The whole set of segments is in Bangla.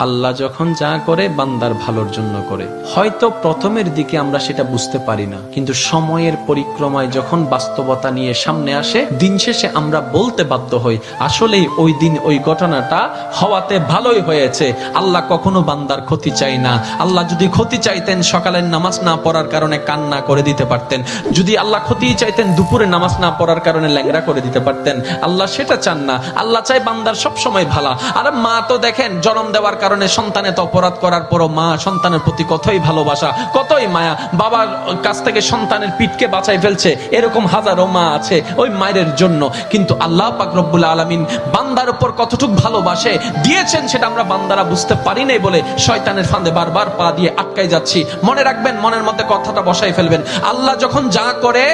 আল্লাহ যখন যা করে বান্দার ভালোর জন্য করে। হয়তো প্রথমের দিকে আমরা সেটা বুঝতে পারি না, কিন্তু সময়ের পরিক্রমায় যখন বাস্তবতা নিয়ে সামনে আসে, দিন শেষে আমরা বলতে বাধ্য হই আসলেই ওই দিন ওই ঘটনাটা হওয়াতে ভালোই হয়েছে। আল্লাহ কখনো বান্দার ক্ষতি চাই না। আল্লাহ যদি ক্ষতি চাইতেন সকালের নামাজ না পড়ার কারণে কান্না করে দিতে পারতেন, যদি আল্লাহ ক্ষতি চাইতেন দুপুরে নামাজ না পড়ার কারণে ল্যাংড়া করে দিতে পারতেন। আল্লাহ সেটা চান না। আল্লাহ চাই বান্দার সব সময় ভালো। আর মা তো দেখেন জন্ম দেওয়ার কারণে সন্তানের তো অপরাধ করার পরও মা সন্তানের প্রতি কতই ভালোবাসা, কতই মায়া, বাবার কাছ থেকে সন্তানের পিঠকে বাঁচাই ফেলছে, এরকম হাজারো মা আছে ওই মায়ের জন্য। কিন্তু আল্লাহ পাক রব্বুল আলামিন বান্দার উপর কতটুকু ভালোবাসে দিয়েছেন সেটা আমরা বান্দারা বুঝতে পারি নাই বলে শয়তানের ফাঁদে বারবার পা দিয়ে আটকাই যাচ্ছি। মনে রাখবেন, মনের মধ্যে কথাটা বসাই ফেলবেন, আল্লাহ যখন যা করে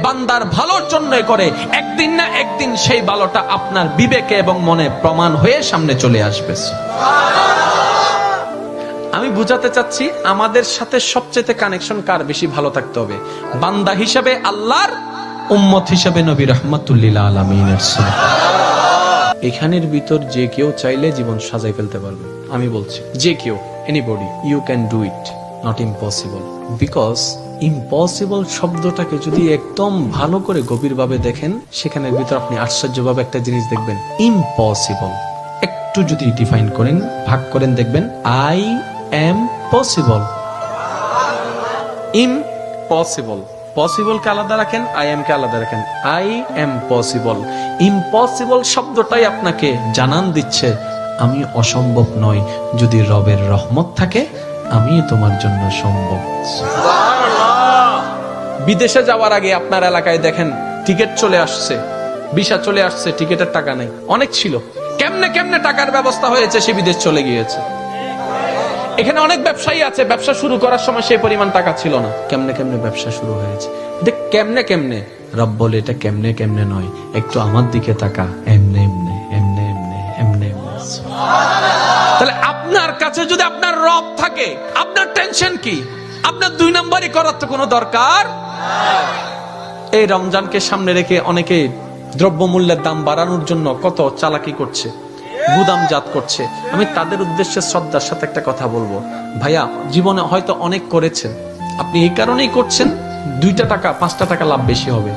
বান্দার ভালোর জন্যই করে। একদিন না একদিন সেই ভালোটা আপনার বিবেকে এবং মনে প্রমাণ হয়ে সামনে চলে আসবে। আমি বুঝাতে চাচ্ছি আমাদের সাথে সবচেয়ে কানেকশন কার বেশি ভালো থাকতে হবে, বান্দা হিসেবে আল্লাহর, উম্মত হিসেবে নবী রাহমাতুল লিল আলামিনের। এখানের ভিতর যে কেউ চাইলে জীবন সাজাই ফেলতে পারবে। আমি বলছি যে কেউ, anybody, you can do it, not impossible. Because impossible শব্দটাকে যদি একদম ভালো করে গভীরভাবে দেখেন, সেখানের ভিতর আপনি আশ্চর্যভাবে একটা জিনিস দেখবেন। ইম্পসিবল একটু যদি ডিফাইন করেন, ভাগ করেন, দেখবেন I am possible. Impossible, possible কে আলাদা রাখেন, আই এম কে আলাদা রাখেন। I am possible. ইম্পসিবল শব্দটাই আপনাকে জানান দিচ্ছে আমি অসম্ভব নই, যদি রবের রহমত থাকে আমি তোমার জন্য সম্ভব। বিদেশে যাওয়ার আগে আপনার এলাকায় দেখেন টিকিট চলে আসছে, ভিসা চলে আসছে, টিকিটের টাকা নেই। অনেক ছিল, কেমনে কেমনে টাকার ব্যবস্থা হয়েছে, সে বিদেশ চলে গিয়েছে। এখানে অনেক ব্যবসায়ী আছে, ব্যবসা শুরু করার সময় সেই পরিমাণ টাকা ছিল না, কেমনে কেমনে ব্যবসা শুরু হয়েছে। দেখ কেমনে কেমনে, রব বলে এটা কেমনে কেমনে নয়, একটু আমার দিকে তাকা, এমনে এমনে এমনে এমনে এমনে এমনে। তাহলে আপনার কাছে যদি আপনার রব থাকে, আপনার টেনশন কি? আপনার দুই নম্বরই করার তো কোনো দরকার। এই রমজানকে সামনে রেখে অনেকে দ্রব্যমূল্যের দাম বাড়ানোর জন্য কত চালাকি করছে, গুদামজাত করছে। আমি তাদের উদ্দেশ্যে শ্রদ্ধার সাথে একটা কথা বলবো, ভাইয়া জীবনে হয়তো অনেক করেছেন, আপনি এই কারণেই করছেন 2টা টাকা 5টা টাকা লাভ বেশি হবে।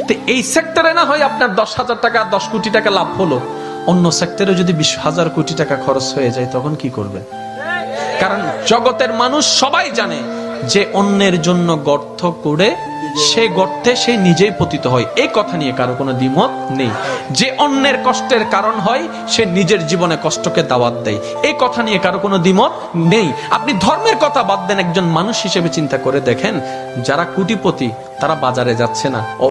তো এই সেক্টরে না হয় আপনার 10,000 টাকা 10 কোটি টাকা লাভ হলো, অন্য সেক্টরে যদি 20,000 কোটি টাকা খরচ হয়ে যায় তখন কি করবে? কারণ জগতের মানুষ সবাই জানে যে অন্যের জন্য গর্ত করে সে গর্তে সে নিজেই পতিত হয়, এই কথা নিয়ে কারো কোনো দ্বিমত নেই। যে অন্যের কষ্টের কারণ হয় সে নিজের জীবনে কষ্টকে দাওয়াত দেয়, এই কথা নিয়ে কারো কোনো দ্বিমত নেই। আপনি ধর্মের কথা বাদ দেন, একজন মানুষ হিসেবে চিন্তা করে দেখেন, যারা কোটিপতি তারা বাজারে যাচ্ছে না।